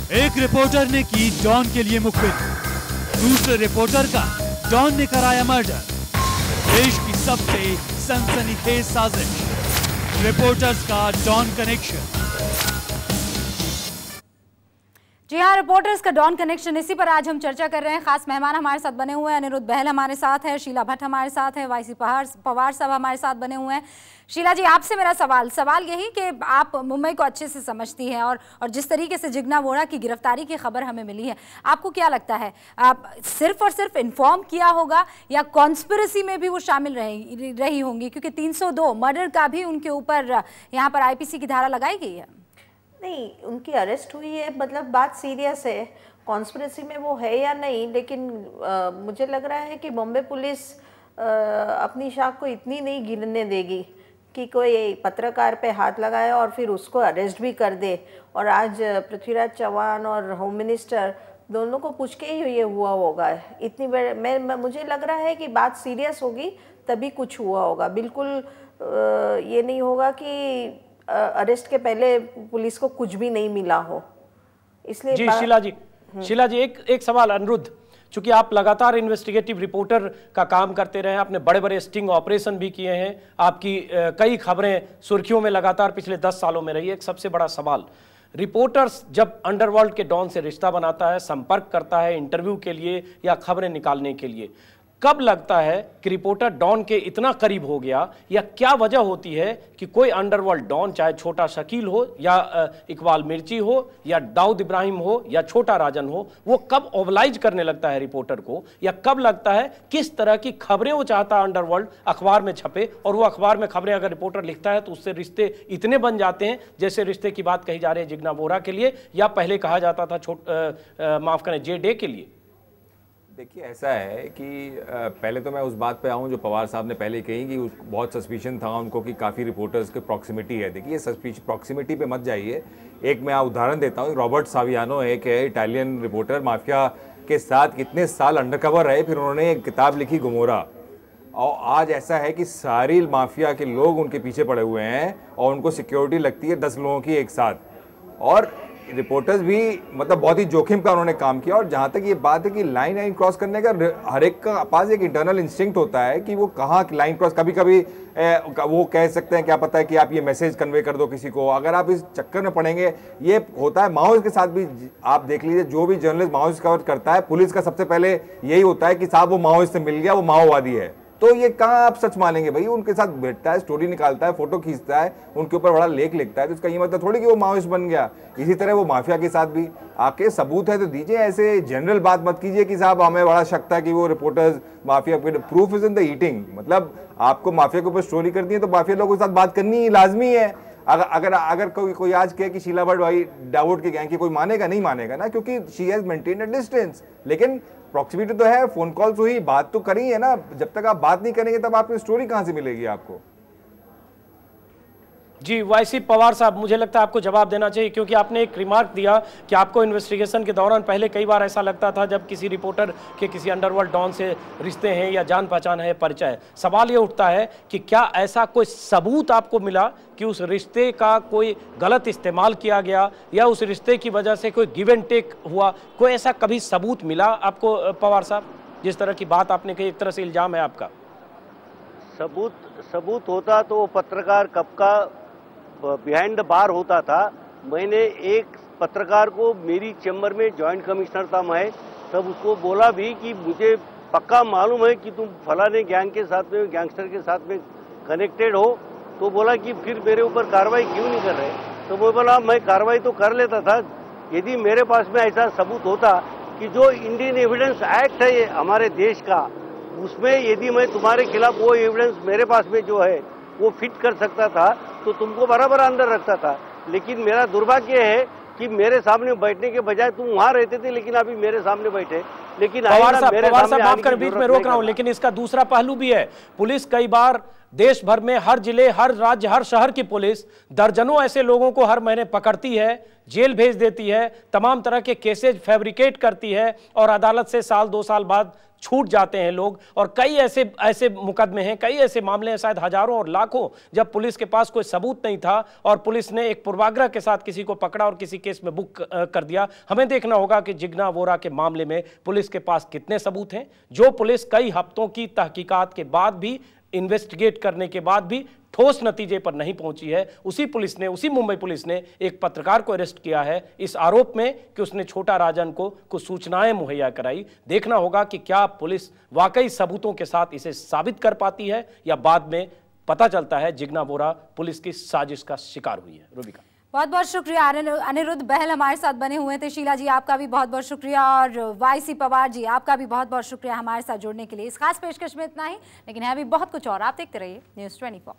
एक रिपोर्टर ने की डॉन के लिए मुखबिर, दूसरे रिपोर्टर का डॉन ने कराया मर्डर। देश की सबसे सनसनीखेज साजिश, रिपोर्टर्स का डॉन कनेक्शन। जी हाँ, रिपोर्टर्स का डॉन कनेक्शन, इसी पर आज हम चर्चा कर रहे हैं। खास मेहमान हमारे साथ बने हुए हैं, अनिरुद्ध बहल हमारे साथ है, शीला भट्ट हमारे साथ है, वाईसी पवार साहब हमारे साथ बने हुए हैं। शीला जी, आपसे मेरा सवाल यही कि आप मुंबई को अच्छे से समझती हैं और जिस तरीके से जिग्ना वोरा की गिरफ्तारी की खबर हमें मिली है, आपको क्या लगता है, आप सिर्फ और सिर्फ इन्फॉर्म किया होगा या कॉन्स्पिरेसी में भी वो शामिल रही होंगी? क्योंकि 302 मर्डर का भी उनके ऊपर यहाँ पर IPC की धारा लगाई गई है। नहीं, उनकी अरेस्ट हुई है, मतलब बात सीरियस है। कॉन्स्पिरेसी में वो है या नहीं, लेकिन मुझे लग रहा है कि बॉम्बे पुलिस अपनी शाख को इतनी नहीं गिरने देगी कि कोई पत्रकार पे हाथ लगाए और फिर उसको अरेस्ट भी कर दे। और आज पृथ्वीराज चौहान और होम मिनिस्टर दोनों को पूछ के ही ये हुआ होगा। इतनी बड़े मुझे लग रहा है कि बात सीरियस होगी तभी कुछ हुआ होगा। बिल्कुल ये नहीं होगा कि अरेस्ट के पहले पुलिस को कुछ भी नहीं मिला हो। इसलिए जी शीला जी एक सवाल अनिरुद्ध, चूंकि आप लगातार इन्वेस्टिगेटिव रिपोर्टर का काम करते रहे हैं, आपने बड़े बड़े स्टिंग ऑपरेशन भी किए हैं, आपकी कई खबरें सुर्खियों में लगातार पिछले 10 सालों में रही है। एक सबसे बड़ा सवाल, रिपोर्टर्स जब अंडरवर्ल्ड के डॉन से रिश्ता बनाता है, संपर्क करता है इंटरव्यू के लिए या खबरें निकालने के लिए, कब लगता है कि रिपोर्टर डॉन के इतना करीब हो गया, या क्या वजह होती है कि कोई अंडरवर्ल्ड डॉन, चाहे छोटा शकील हो या इकबाल मिर्ची हो या दाऊद इब्राहिम हो या छोटा राजन हो, वो कब ओबलाइज करने लगता है रिपोर्टर को, या कब लगता है किस तरह की खबरें वो चाहता है अंडरवर्ल्ड अखबार में छपे, और वो अखबार में खबरें अगर रिपोर्टर लिखता है तो उससे रिश्ते इतने बन जाते हैं, जैसे रिश्ते की बात कही जा रही है जिग्ना वोरा के लिए, या पहले कहा जाता था माफ करें जे डे के लिए। देखिए, ऐसा है कि पहले तो मैं उस बात पे आऊँ जो पवार साहब ने पहले कही कि बहुत सस्पिशन था उनको कि काफ़ी रिपोर्टर्स के प्रॉक्सिमिटी है। देखिए, प्रॉक्सिमिटी पे मत जाइए। एक मैं उदाहरण देता हूँ, रॉबर्ट सावियानो एक है, इटालियन रिपोर्टर, माफिया के साथ कितने साल अंडरकवर रहे, फिर उन्होंने एक किताब लिखी गुमोरा, और आज ऐसा है कि सारी माफिया के लोग उनके पीछे पड़े हुए हैं और उनको सिक्योरिटी लगती है 10 लोगों की एक साथ, और रिपोर्टर्स भी मतलब बहुत ही जोखिम का उन्होंने काम किया। और जहाँ तक ये बात है कि लाइन क्रॉस करने का हर एक का पास एक इंटरनल इंस्टिंक्ट होता है कि वो कहाँ लाइन क्रॉस, कभी कभी वो कह सकते हैं क्या पता है कि आप ये मैसेज कन्वे कर दो किसी को। अगर आप इस चक्कर में पड़ेंगे, ये होता है माओइस्ट के साथ भी। आप देख लीजिए, जो भी जर्नलिस्ट माओइस्ट कवर करता है, पुलिस का सबसे पहले यही होता है कि साहब वो माओइस्ट से मिल गया, वो माओवादी है। तो ये कहाँ आप सच मानेंगे भाई? उनके साथ बैठता है, स्टोरी निकालता है, फोटो खींचता है, उनके ऊपर बड़ा लेख लिखता है, तो इसका ये मतलब थोड़ी कि वो माओइस्ट बन गया। इसी तरह वो माफिया के साथ भी आके सबूत है तो दीजिए, ऐसे जनरल बात मत कीजिए कि साहब हमें बड़ा शक था कि वो reporters mafia. Proof is in the eating, मतलब आपको माफिया के ऊपर स्टोरी करनी है तो माफिया लोगों के साथ बात करनी ही लाजमी है। अगर कोई आज कहे कि शीला भट्ट भाई दाऊद के गैंग की, कोई मानेगा नहीं मानेगा ना, क्योंकि she has maintained a distance. लेकिन प्रॉक्सिमिटी तो है, फोन कॉल्स हुई, बात तो करी है ना। जब तक आप बात नहीं करेंगे तब आपकी स्टोरी कहां से मिलेगी आपको? जी वाईसी पवार साहब, मुझे लगता है आपको जवाब देना चाहिए, क्योंकि आपने एक रिमार्क दिया कि आपको इन्वेस्टिगेशन के दौरान पहले कई बार ऐसा लगता था जब किसी रिपोर्टर के किसी अंडरवर्ल्ड डॉन से रिश्ते हैं या जान पहचान है, परिचय है, सवाल ये उठता है कि क्या ऐसा कोई सबूत आपको मिला कि उस रिश्ते का कोई गलत इस्तेमाल किया गया या उस रिश्ते की वजह से कोई गिव एंड टेक हुआ? कोई ऐसा कभी सबूत मिला आपको पवार साहब? जिस तरह की बात आपने कही, एक तरह से इल्जाम है आपका। सबूत होता तो वो पत्रकार कब का बिहाइंड द बार होता था। मैंने एक पत्रकार को, मेरी चैम्बर में जॉइंट कमिश्नर था मैं, तब उसको बोला भी कि मुझे पक्का मालूम है कि तुम फलाने गैंग के साथ में, गैंगस्टर के साथ में कनेक्टेड हो। तो बोला कि फिर मेरे ऊपर कार्रवाई क्यों नहीं कर रहे? तो वो बोला मैं कार्रवाई तो कर लेता था यदि मेरे पास में ऐसा सबूत होता कि जो इंडियन एविडेंस एक्ट है हमारे देश का, उसमें यदि मैं तुम्हारे खिलाफ वो एविडेंस मेरे पास में जो है वो फिट कर सकता था तो तुमको बराबर अंदर रखता था। लेकिन मेरा दुर्भाग्य है कि मेरे सामने बैठने के बजाय तुम वहां रहते थे, लेकिन अभी मेरे सामने बैठे। लेकिन पवार साहब माफ कर, बीच में रोक रहा हूं, लेकिन इसका दूसरा पहलू भी है। पुलिस कई बार देश भर में, हर जिले, हर राज्य, हर शहर की पुलिस दर्जनों ऐसे लोगों को हर महीने पकड़ती है जेल भेज देती है, तमाम तरह के केसेज फैब्रिकेट करती है और अदालत से साल 2 साल बाद छूट जाते हैं लोग। और कई ऐसे मुकदमे हैं, कई ऐसे मामले हैं, शायद हजारों और लाखों, जब पुलिस के पास कोई सबूत नहीं था और पुलिस ने एक पूर्वाग्रह के साथ किसी को पकड़ा और किसी केस में बुक कर दिया। हमें देखना होगा कि जिग्ना वोरा के मामले में पुलिस के पास कितने सबूत हैं। जो पुलिस कई हफ्तों की तहकीकात के बाद भी, इन्वेस्टिगेट करने के बाद भी ठोस नतीजे पर नहीं पहुंची है, उसी मुंबई पुलिस ने एक पत्रकार को अरेस्ट किया है इस आरोप में कि उसने छोटा राजन को कुछ सूचनाएं मुहैया कराई। देखना होगा कि क्या पुलिस वाकई सबूतों के साथ इसे साबित कर पाती है या बाद में पता चलता है जिग्ना वोरा पुलिस की साजिश का शिकार हुई है। रूबिका, बहुत बहुत शुक्रिया। अनिरुद्ध बहल हमारे साथ बने हुए थे। शीला जी आपका भी बहुत बहुत शुक्रिया और वाईसी पवार जी आपका भी बहुत बहुत शुक्रिया हमारे साथ जुड़ने के लिए। इस खास पेशकश में इतना ही, लेकिन है भी बहुत कुछ और। आप देखते रहिए News 24।